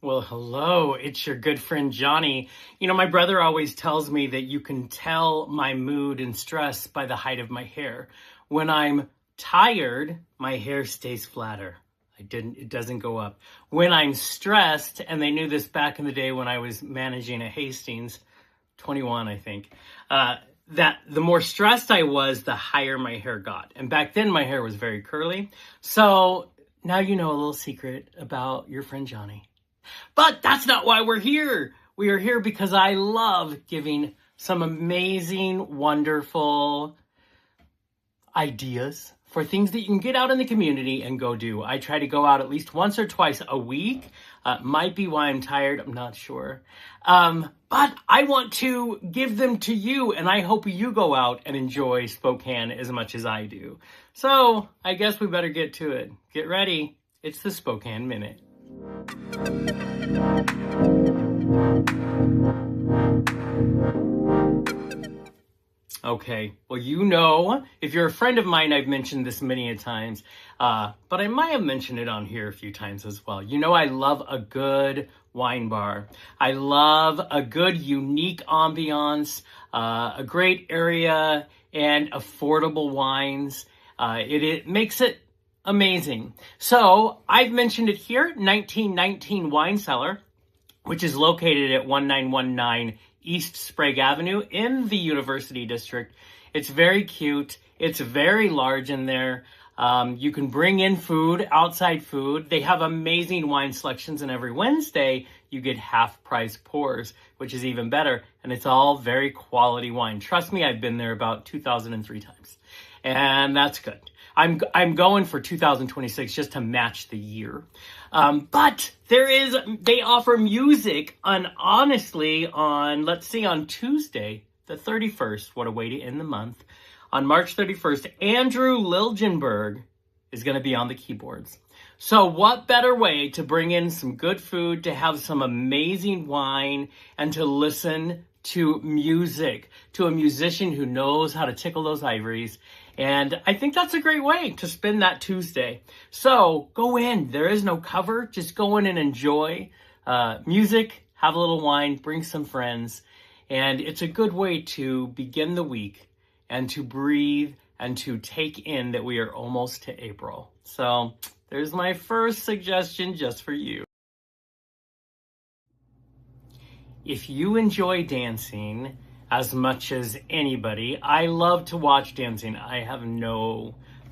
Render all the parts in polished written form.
Well, hello, it's your good friend Johnny. My brother always tells me that you can tell my mood and stress by the height of my hair. When I'm tired, my hair stays flatter. It doesn't go up. When I'm stressed, and they knew this back in the day when I was managing at Hastings, 21, I think, that the more stressed I was, the higher my hair got. And back then my hair was very curly. So now you know a little secret about your friend Johnny. But that's not why we're here. We are here because I love giving some amazing, wonderful ideas for things that you can get out in the community and go do. I try to go out at least once or twice a week. Might be why I'm tired. I'm not sure. But I want to give them to you, and I hope you go out and enjoy Spokane as much as I do. So I guess we better get to it. Get ready. It's the Spokane Minute. Okay, well, if you're a friend of mine, I've mentioned this many a times, but I might have mentioned it on here a few times as well. I love a good wine bar. I love a good, unique ambiance, a great area, and affordable wines. It makes it amazing. So I've mentioned it here, 1919 Wine Cellar, which is located at 1919 East Sprague Avenue in the University District. It's very cute. It's very large in there. You can bring in food, outside food. They have amazing wine selections, and every Wednesday you get half price pours, which is even better. And it's all very quality wine. Trust me, I've been there about 2,003 times, and that's good. I'm going for 2026 just to match the year. But they offer music on Tuesday, the 31st, what a way to end the month. On March 31st, Andrew Liljenberg is going to be on the keyboards. So what better way to bring in some good food, to have some amazing wine, and to listen to music, to a musician who knows how to tickle those ivories. And I think that's a great way to spend that Tuesday. So go in. There is no cover. Just go in and enjoy music, have a little wine, bring some friends. And it's a good way to begin the week and to breathe and to take in that we are almost to April. So there's my first suggestion just for you. If you enjoy dancing as much as anybody, I love to watch dancing.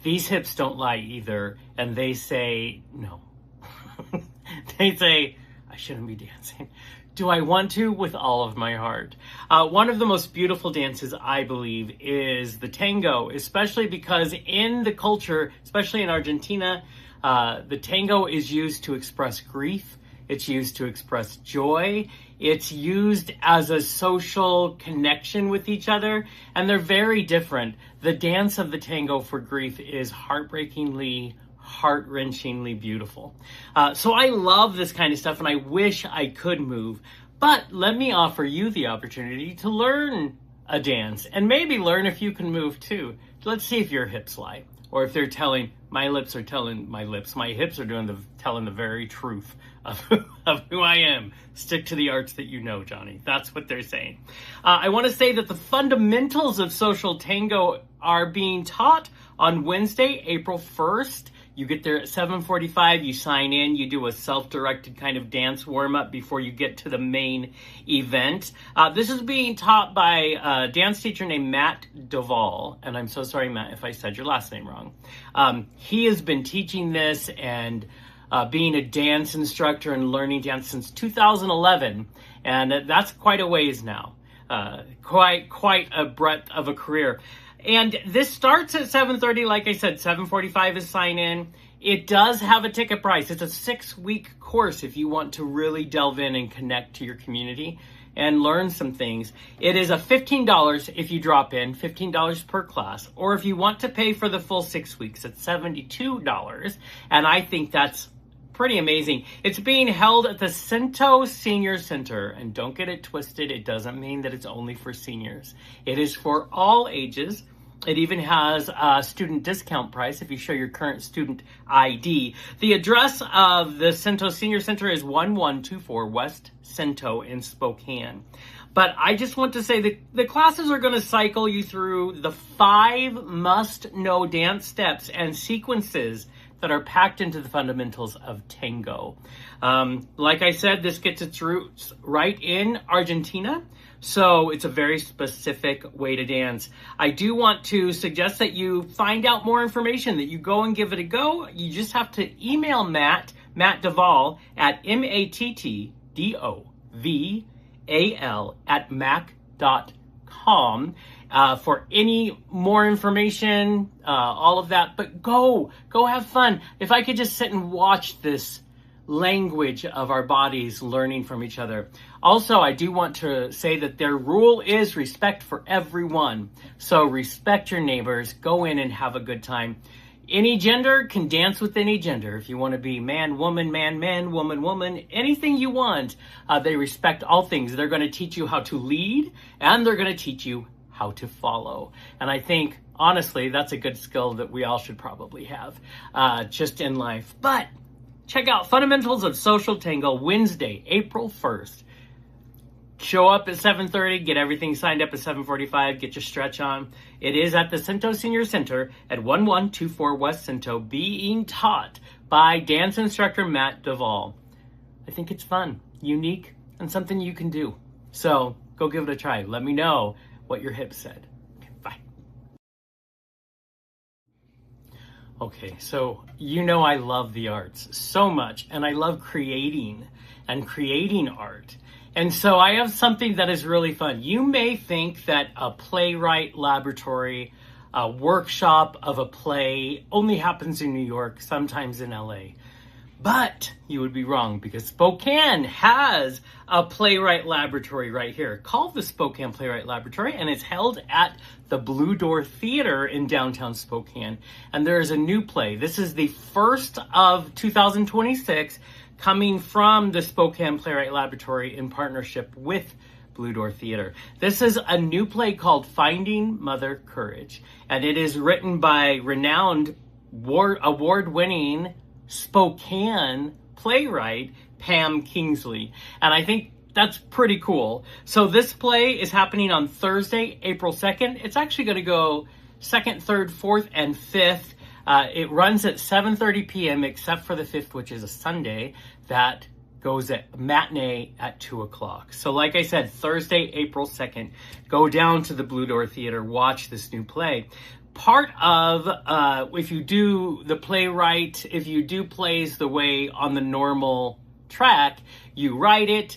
These hips don't lie either. And they say, no. They say, I shouldn't be dancing. Do I want to? With all of my heart. One of the most beautiful dances, I believe, is the tango, especially because in the culture, especially in Argentina, the tango is used to express grief. It's used to express joy. It's used as a social connection with each other, and they're very different. The dance of the tango for grief is heartbreakingly, heart-wrenchingly beautiful. So I love this kind of stuff, and I wish I could move. But let me offer you the opportunity to learn a dance, and maybe learn if you can move too. Let's see if your hips lie, or if they're telling, my hips are telling the very truth of who I am. Stick to the arts that you know, Johnny. That's what they're saying. I want to say that the fundamentals of social tango are being taught on Wednesday, April 1st. You get there at 7:45, you sign in, you do a self-directed kind of dance warm-up before you get to the main event. This is being taught by a dance teacher named Matt Duvall, and I'm so sorry, Matt, if I said your last name wrong. He has been teaching this and being a dance instructor and learning dance since 2011, and that's quite a ways now. Quite a breadth of a career. And this starts at 7:30, like I said, 7:45 is sign in. It does have a ticket price. It's a 6-week course if you want to really delve in and connect to your community and learn some things. It is a $15 if you drop in, $15 per class. Or if you want to pay for the full 6 weeks, it's $72. And I think that's pretty amazing. It's being held at the Cento Senior Center. And don't get it twisted. It doesn't mean that it's only for seniors. It is for all ages. It even has a student discount price if you show your current student ID. The address of the Cento Senior Center is 1124 West Cento in Spokane. But I just want to say that the classes are going to cycle you through the 5 must-know dance steps and sequences that are packed into the fundamentals of tango. Like I said, this gets its roots right in Argentina. So it's a very specific way to dance. I do want to suggest that you find out more information, that you go and give it a go. You just have to email Matt Duvall at mattdoval@mac.com for any more information, all of that. But go have fun. If I could just sit and watch this language of our bodies learning from each other. Also, I do want to say that their rule is respect for everyone. So respect your neighbors, go in and have a good time. Any gender can dance with any gender. If you want to be man, woman, woman, anything you want, they respect all things. They're going to teach you how to lead, and they're going to teach you how to follow. And I think, honestly, that's a good skill that we all should probably have just in life. But check out Fundamentals of Social Tango, Wednesday, April 1st. Show up at 7:30, get everything signed up at 7:45, get your stretch on. It is at the Cento Senior Center at 1124 West Cento, being taught by dance instructor Matt Duvall. I think it's fun, unique, and something you can do. So go give it a try. Let me know what your hips said. Okay, bye. Okay, so you know I love the arts so much, and I love creating art. And so I have something that is really fun. You may think that a playwright laboratory, a workshop of a play only happens in New York, sometimes in LA. But you would be wrong, because Spokane has a playwright laboratory right here called the Spokane Playwright Laboratory, and it's held at the Blue Door Theater in downtown Spokane. And there is a new play. This is the first of 2026, coming from the Spokane Playwright Laboratory in partnership with Blue Door Theater. This is a new play called Finding Mother Courage, and it is written by renowned award-winning Spokane playwright Pam Kingsley. And I think that's pretty cool. So this play is happening on Thursday, April 2nd. It's actually going to go 2nd, 3rd, 4th, and 5th. It runs at 7:30 p.m. except for the 5th, which is a Sunday. That goes at matinee at 2 o'clock. So like I said, Thursday, April 2nd, go down to the Blue Door Theater, watch this new play. Part of, if you do the playwright, if you do plays the way on the normal track, you write it,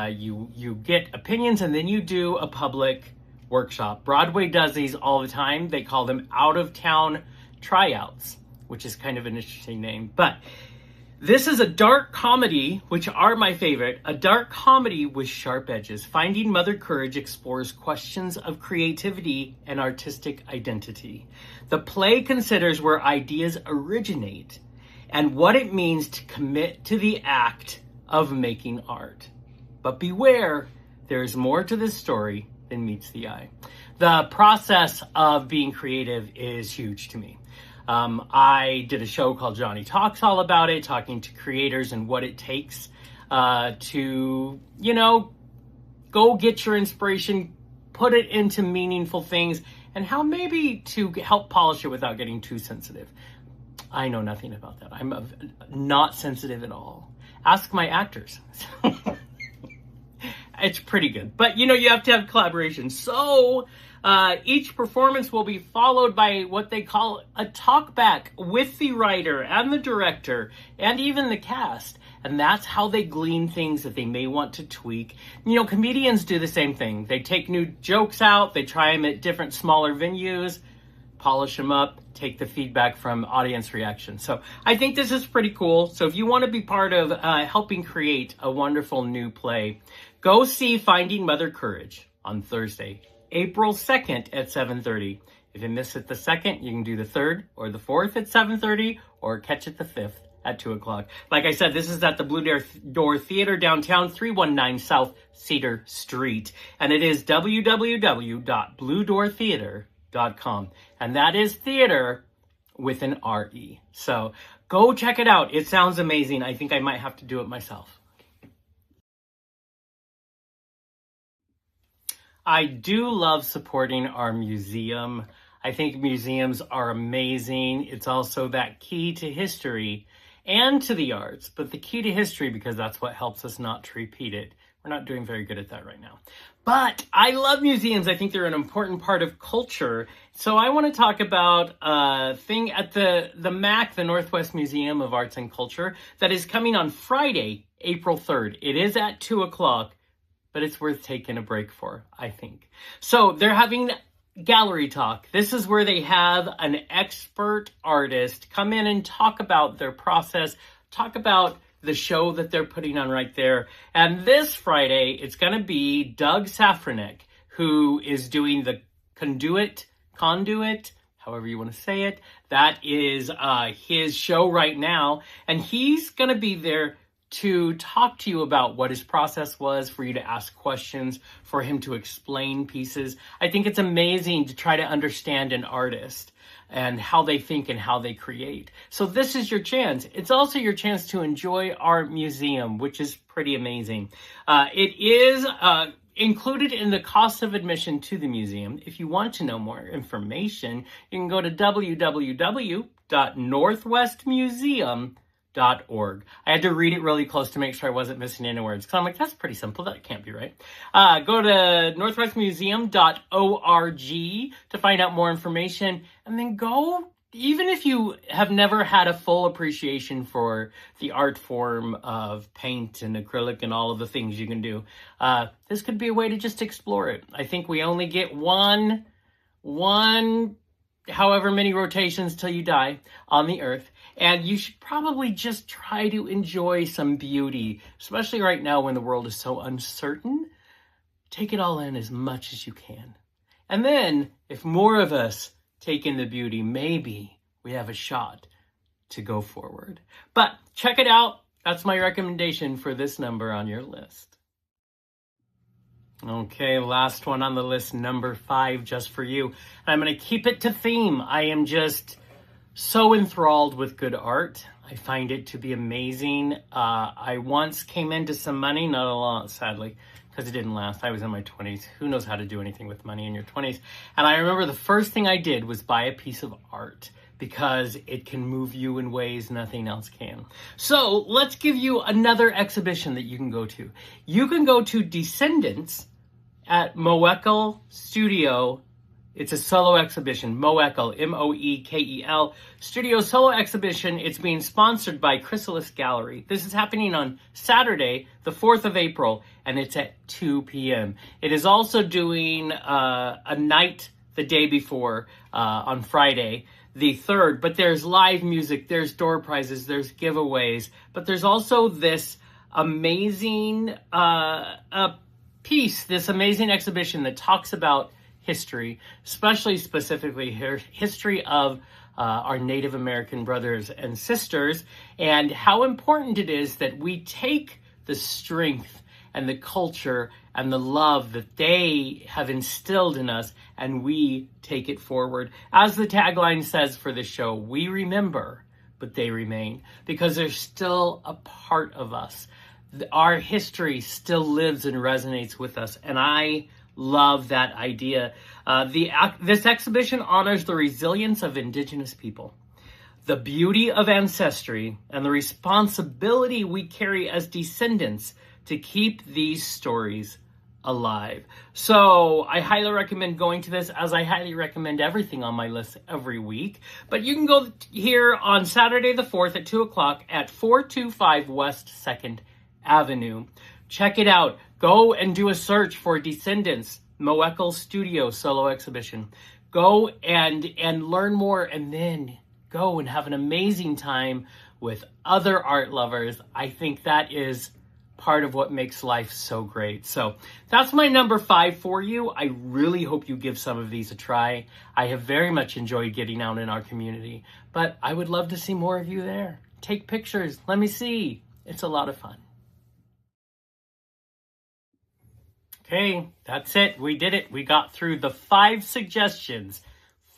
you get opinions, and then you do a public workshop. Broadway does these all the time. They call them out-of-town tryouts, which is kind of an interesting name. But this is a dark comedy, which are my favorite, a dark comedy with sharp edges. Finding Mother Courage explores questions of creativity and artistic identity. The play considers where ideas originate and what it means to commit to the act of making art. But beware, there is more to this story than meets the eye. The process of being creative is huge to me. I did a show called Johnny Talks all about it, talking to creators and what it takes to, go get your inspiration, put it into meaningful things, and how maybe to help polish it without getting too sensitive. I know nothing about that. I'm not sensitive at all. Ask my actors. It's pretty good. But, you have to have collaboration. So each performance will be followed by what they call a talk back with the writer and the director and even the cast. And that's how they glean things that they may want to tweak. Comedians do the same thing. They take new jokes out. They try them at different smaller venues, polish them up, take the feedback from audience reaction. So I think this is pretty cool. So if you want to be part of helping create a wonderful new play, go see Finding Mother Courage on Thursday, April 2nd at 7:30. If you miss it the 2nd, you can do the 3rd or the 4th at 7:30 or catch it the 5th at 2 o'clock. Like I said, this is at the Blue Door Theater downtown, 319 South Cedar Street. And it is www.bluedoortheater.com. theater.com. And that is theater with an R-E. So go check it out. It sounds amazing. I think I might have to do it myself. I do love supporting our museum. I think museums are amazing. It's also that key to history and to the arts, but the key to history because that's what helps us not to repeat it. We're not doing very good at that right now. But I love museums. I think they're an important part of culture. So I want to talk about a thing at the MAC, the Northwest Museum of Arts and Culture, that is coming on Friday, April 3rd. It is at 2 o'clock. But it's worth taking a break for, I think. So they're having gallery talk. This is where they have an expert artist come in and talk about their process, talk about the show that they're putting on right there. And this Friday, it's going to be Doug Safranek, who is doing the conduit, however you want to say it. That is his show right now. And he's going to be there to talk to you about what his process was, for you to ask questions, for him to explain pieces. I think it's amazing to try to understand an artist and how they think and how they create. So this is your chance. It's also your chance to enjoy our museum, which is pretty amazing. It is included in the cost of admission to the museum. If you want to know more information, you can go to www.northwestmuseum.org. I had to read it really close to make sure I wasn't missing any words, because I'm like, that's pretty simple. That can't be right. Go to northwestmuseum.org to find out more information, and then go, even if you have never had a full appreciation for the art form of paint and acrylic and all of the things you can do, this could be a way to just explore it. I think we only get one however many rotations till you die on the earth. And you should probably just try to enjoy some beauty, especially right now when the world is so uncertain. Take it all in as much as you can. And then, if more of us take in the beauty, maybe we have a shot to go forward. But check it out. That's my recommendation for this number on your list. Okay, last one on the list, number 5, just for you. I'm going to keep it to theme. I am just so enthralled with good art. I find it to be amazing. I once came into some money, not a lot, sadly, because it didn't last. I was in my 20s. Who knows how to do anything with money in your 20s? And I remember the first thing I did was buy a piece of art, because it can move you in ways nothing else can. So let's give you another exhibition that you can go to. You can go to Descendants at Moekel Studio. It's a solo exhibition, Moekel, M-O-E-K-E-L, Studio Solo Exhibition. It's being sponsored by Chrysalis Gallery. This is happening on Saturday, the 4th of April, and it's at 2 p.m. It is also doing a night the day before, on Friday, the 3rd, but there's live music, there's door prizes, there's giveaways, but there's also this amazing piece, this amazing exhibition that talks about history, specifically history of our Native American brothers and sisters, and how important it is that we take the strength and the culture and the love that they have instilled in us, and we take it forward. As the tagline says for this show, we remember, but they remain, because they're still a part of us. Our history still lives and resonates with us, and I love that idea. This exhibition honors the resilience of Indigenous people, the beauty of ancestry, and the responsibility we carry as descendants to keep these stories alive. So I highly recommend going to this, as I highly recommend everything on my list every week. But you can go here on Saturday the 4th at 2 o'clock at 425 West 2nd Avenue. Check it out. Go and do a search for Descendants Moekel Studio Solo Exhibition. Go and learn more, and then go and have an amazing time with other art lovers. I think that is part of what makes life so great. So that's my number 5 for you. I really hope you give some of these a try. I have very much enjoyed getting out in our community, but I would love to see more of you there. Take pictures. Let me see. It's a lot of fun. Okay, that's it. We did it. We got through the 5 suggestions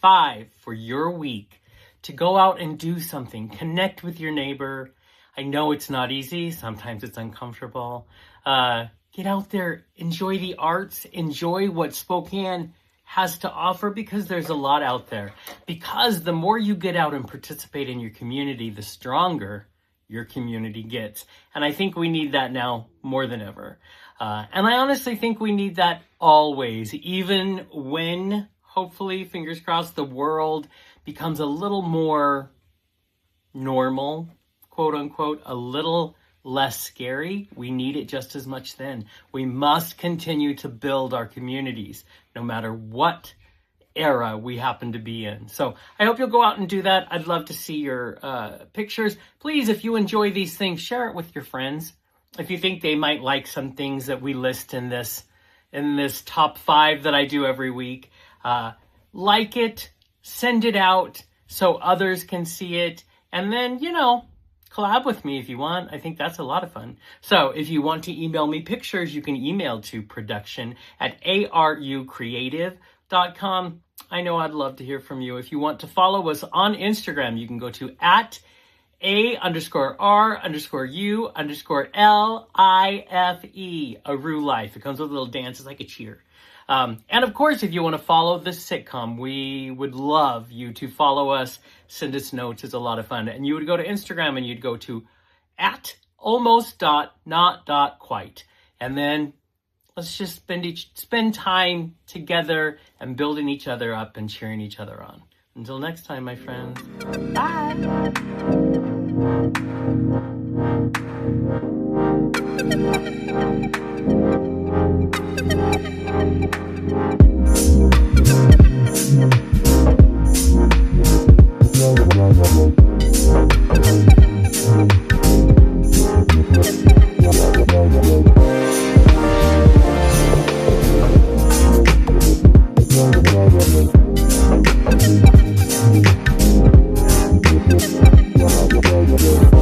5 for your week to go out and do something. Connect with your neighbor. I know it's not easy. Sometimes it's uncomfortable. Get out there, enjoy the arts, enjoy what Spokane has to offer, because there's a lot out there. Because the more you get out and participate in your community, the stronger your community gets. And I think we need that now more than ever. And I honestly think we need that always, even when, hopefully, fingers crossed, the world becomes a little more normal, quote unquote, a little less scary. We need it just as much then. We must continue to build our communities, no matter what era we happen to be in. So I hope you'll go out and do that. I'd love to see your pictures. Please, if you enjoy these things, share it with your friends. If you think they might like some things that we list in this top 5 that I do every week, like it, send it out so others can see it, and then, collab with me if you want. I think that's a lot of fun. So if you want to email me pictures, you can email to production@arucreative.com. I know I'd love to hear from you. If you want to follow us on Instagram, you can go to @A_R_U_LIFE, Aru Life. It comes with a little dance. It's like a cheer. And of course, if you want to follow this sitcom, we would love you to follow us, send us notes. It's a lot of fun. And you would go to Instagram and you'd go to @almost.not.quite. And then let's just spend time together and building each other up and cheering each other on. Until next time, my friends. Bye. Yeah.